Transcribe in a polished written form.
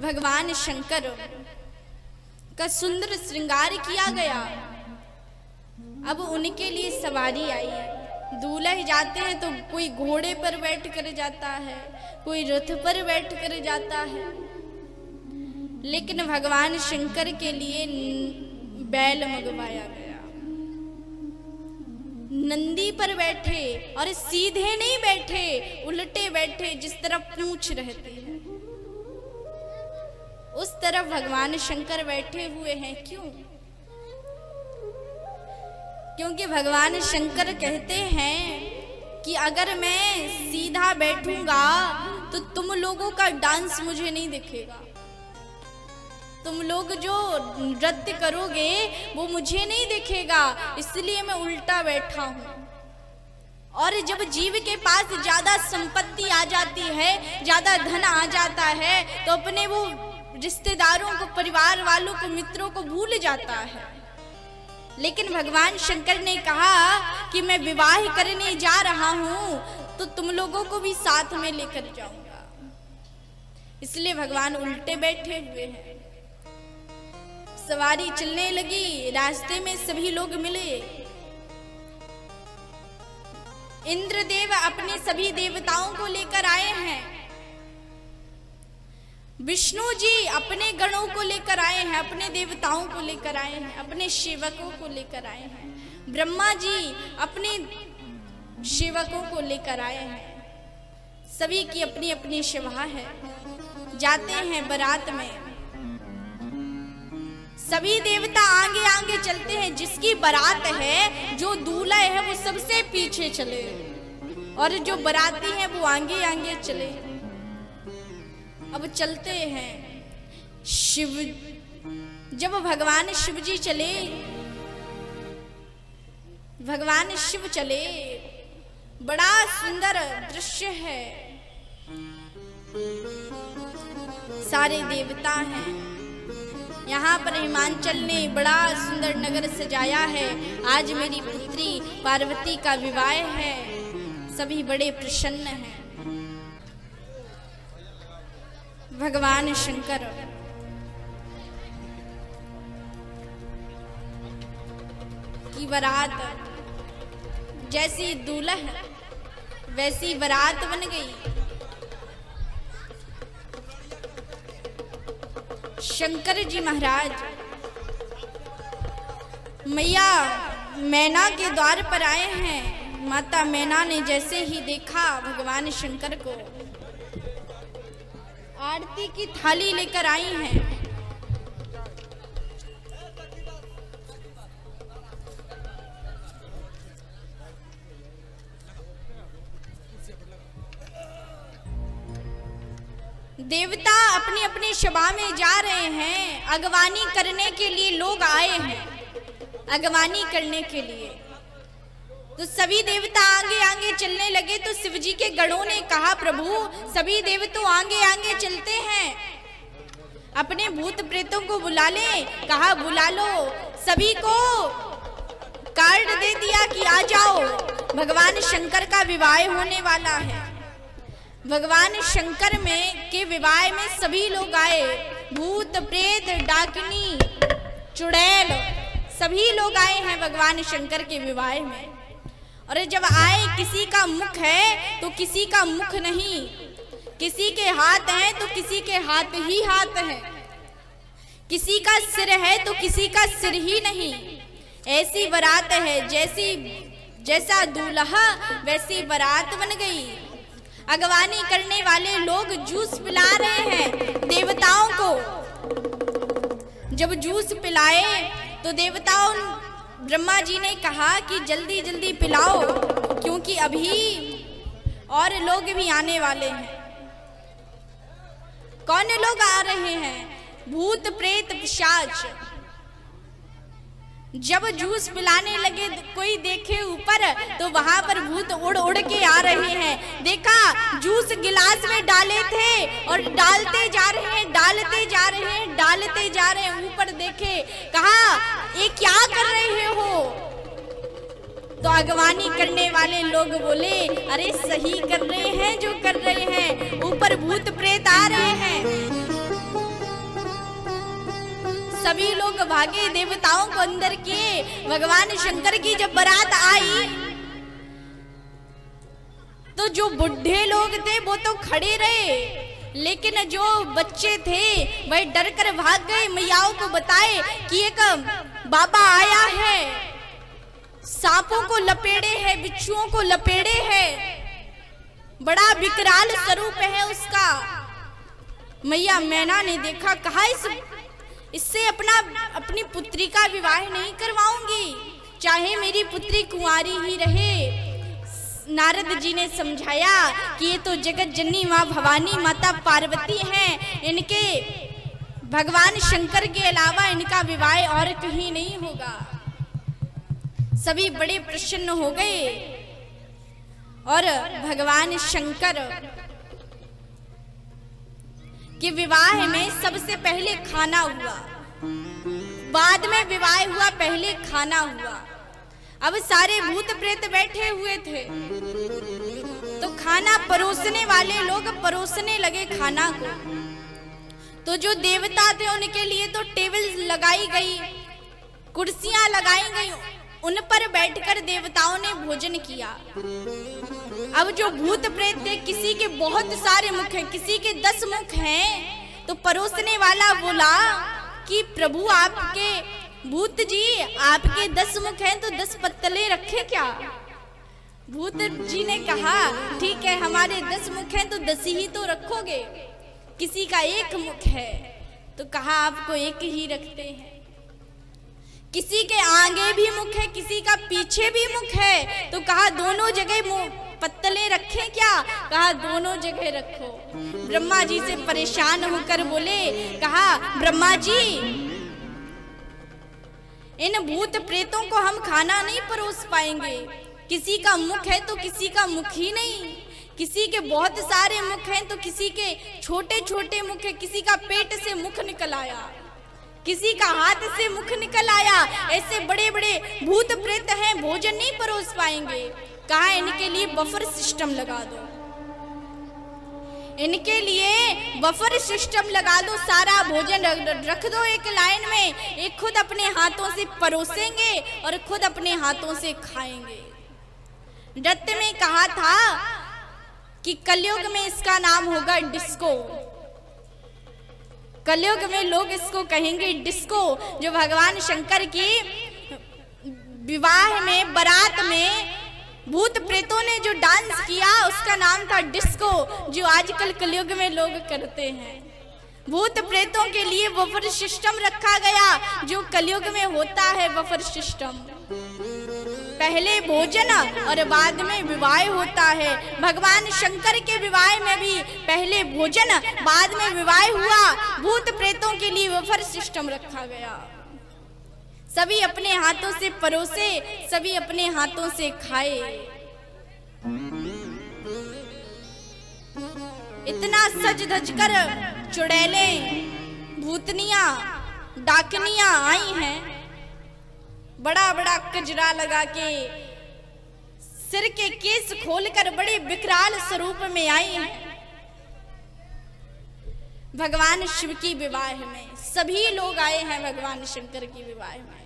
भगवान शंकर का सुंदर श्रृंगार किया गया। अब उनके लिए सवारी आई। दूल्हे जाते हैं तो कोई घोड़े पर बैठ कर जाता है, कोई रथ पर बैठ कर जाता है, लेकिन भगवान शंकर के लिए बैल मंगवाया गया। नंदी पर बैठे और सीधे नहीं बैठे, उल्टे बैठे, जिस तरफ पूंछ रहती है उस तरफ भगवान शंकर बैठे हुए हैं। क्यों? क्योंकि भगवान शंकर कहते हैं कि अगर मैं सीधा बैठूंगा तो तुम लोगों का डांस मुझे नहीं दिखेगा, तुम लोग जो नृत्य करोगे वो मुझे नहीं दिखेगा, इसलिए मैं उल्टा बैठा हूं। और जब जीव के पास ज्यादा संपत्ति आ जाती है, ज्यादा धन आ जाता है, तो अपने वो रिश्तेदारों को, परिवार वालों को, मित्रों को भूल जाता है। लेकिन भगवान शंकर ने कहा कि मैं विवाह करने जा रहा हूं तो तुम लोगों को भी साथ में लेकर जाऊंगा, इसलिए भगवान उल्टे बैठे हुए हैं। सवारी चलने लगी, रास्ते में सभी लोग मिले। इंद्रदेव अपने सभी देवताओं को लेकर आए हैं, विष्णु जी अपने गणों को लेकर आए हैं, अपने देवताओं को लेकर आए हैं, अपने सेवकों को लेकर आए हैं, ब्रह्मा जी अपने सेवकों को लेकर आए हैं। सभी की अपनी अपनी सेवा है। जाते हैं बारात में, सभी देवता आगे आगे चलते हैं। जिसकी बारात है, जो दूल्हा है, वो सबसे पीछे चले और जो बाराती है वो आगे आगे चले। अब चलते हैं शिव, जब भगवान शिव जी चले, भगवान शिव चले, बड़ा सुंदर दृश्य है। सारे देवता हैं। यहाँ पर हिमांचल ने बड़ा सुंदर नगर सजाया है। आज मेरी पुत्री पार्वती का विवाह है, सभी बड़े प्रसन्न हैं। भगवान शंकर की बारात, जैसी दूल्हा वैसी बारात बन गई। शंकर जी महाराज मैया मैना के द्वार पर आए हैं। माता मैना ने जैसे ही देखा भगवान शंकर को, आरती की थाली लेकर आई हैं। देवता अपनी अपनी सभा में जा रहे हैं। अगवानी करने के लिए लोग आए हैं, अगवानी करने के लिए। तो सभी देवता आगे आगे चलने लगे तो शिव जी के गणों ने कहा, प्रभु सभी देवता आगे आगे चलते हैं, अपने भूत प्रेतों को बुला ले। कहा बुला लो। सभी को कार्ड दे दिया कि आ जाओ, भगवान शंकर का विवाह होने वाला है। भगवान शंकर में के विवाह में सभी लोग आए, भूत प्रेत डाकिनी चुड़ैल सभी लोग आए हैं भगवान शंकर के विवाह में। और जब आए, किसी का मुख है तो किसी का मुख नहीं, किसी के हाथ हैं तो किसी के हाथ ही हाथ हैं, किसी का सिर है तो किसी का सिर ही नहीं। ऐसी बारात है, जैसा दूल्हा वैसी बारात बन गई। अगवानी करने वाले लोग जूस पिला रहे हैं देवताओं को। जब जूस पिलाए तो देवताओं, ब्रह्मा जी ने कहा कि जल्दी जल्दी पिलाओ, क्योंकि अभी और लोग भी आने वाले हैं। कौन लोग आ रहे हैं? भूत प्रेत पिशाच। जब जूस पिलाने लगे, कोई देखे ऊपर तो वहां पर भूत उड़ उड़ के आ रहे हैं। देखा, जूस गिलास में डाले थे और डालते जा रहे हैं, डालते जा रहे हैं, डालते जा रहे हैं। ऊपर देखे, कहा ये क्या कर रहे हो? तो अगवानी करने वाले लोग बोले, अरे सही कर रहे हैं जो कर रहे हैं, ऊपर भूत प्रेत आ रहे हैं। सभी लोग भागे, देवताओं को अंदर किए। भगवान शंकर की जब बारात आई तो जो बुढ़े लोग थे वो तो खड़े रहे, लेकिन जो बच्चे थे वह डर कर भाग गए। मैयाओं को बताए कि एक बाबा आया है, सांपों को लपेड़े है, बिच्छुओं को लपेड़े है, बड़ा विकराल स्वरूप है उसका। मैया मैना ने देखा, कहा इससे अपनी पुत्री का विवाह नहीं करवाऊंगी, चाहे मेरी पुत्री कुंवारी ही रहे। नारद जी ने समझाया कि ये तो जगत जननी माँ भवानी माता पार्वती हैं, इनके भगवान शंकर के अलावा इनका विवाह और कहीं नहीं होगा। सभी बड़े प्रसन्न हो गए और भगवान शंकर के विवाह में सबसे पहले खाना हुआ, बाद में विवाह हुआ, पहले खाना हुआ। अब सारे भूत प्रेत बैठे हुए थे तो खाना परोसने वाले लोग परोसने लगे खाना को। तो जो देवता थे उनके लिए तो टेबल लगाई गई, कुर्सियां लगाई गई, उन पर बैठकर देवताओं ने भोजन किया। अब जो भूत प्रेत थे, किसी के बहुत सारे मुख हैं, किसी के 10 मुख हैं, तो परोसने वाला बोला कि प्रभु आपके भूत जी आपके 10 मुख हैं तो 10 पत्तले रखे क्या? भूत जी ने कहा ठीक है, हमारे 10 मुख हैं तो 10 ही तो रखोगे, किसी का 1 मुख है तो कहा आपको 1 ही रखते हैं। किसी के आगे भी मुख है, किसी का पीछे भी मुख है, तो कहा दोनों जगह पत्तले रखें क्या? कहा दोनों जगह रखो। ब्रह्मा जी से परेशान होकर बोले, कहा ब्रह्मा जी इन भूत प्रेतों को हम खाना नहीं परोस पाएंगे, किसी का मुख है तो किसी का मुख ही नहीं, किसी के बहुत सारे मुख हैं तो किसी के छोटे छोटे मुख है, किसी का पेट से मुख निकल आया, किसी का हाथ से मुख निकल आया, ऐसे बड़े बड़े भूत प्रेत हैं, भोजन नहीं परोस पाएंगे। कहा इनके लिए बफर सिस्टम लगा दो, इनके लिए बफर सिस्टम लगा दो, सारा भोजन रख दो एक लाइन में, एक खुद अपने हाथों से परोसेंगे और खुद अपने हाथों से खाएंगे। नृत्य में कहा था कि कलयुग में इसका नाम होगा डिस्को, कलयुग में लोग इसको कहेंगे डिस्को। जो भगवान शंकर की विवाह में बारात में भूत प्रेतों ने जो डांस किया उसका नाम था डिस्को, जो आजकल कलयुग में लोग करते हैं। भूत प्रेतों के लिए बफर सिस्टम रखा गया, जो कलयुग में होता है बफर सिस्टम। पहले भोजन और बाद में विवाह होता है। भगवान शंकर के विवाह में भी पहले भोजन बाद में विवाह हुआ, भूत प्रेतों के लिए बफर सिस्टम रखा गया। सभी अपने हाथों से परोसे, सभी अपने हाथों से खाए। इतना सज धज कर चुड़ैले भूतनियां डाकनियां आई हैं, बड़ा बड़ा कजरा लगा के, सिर के केस खोलकर बड़े विकराल स्वरूप में आई हैं। भगवान शिव की विवाह में सभी लोग आए हैं, भगवान शंकर की विवाह में।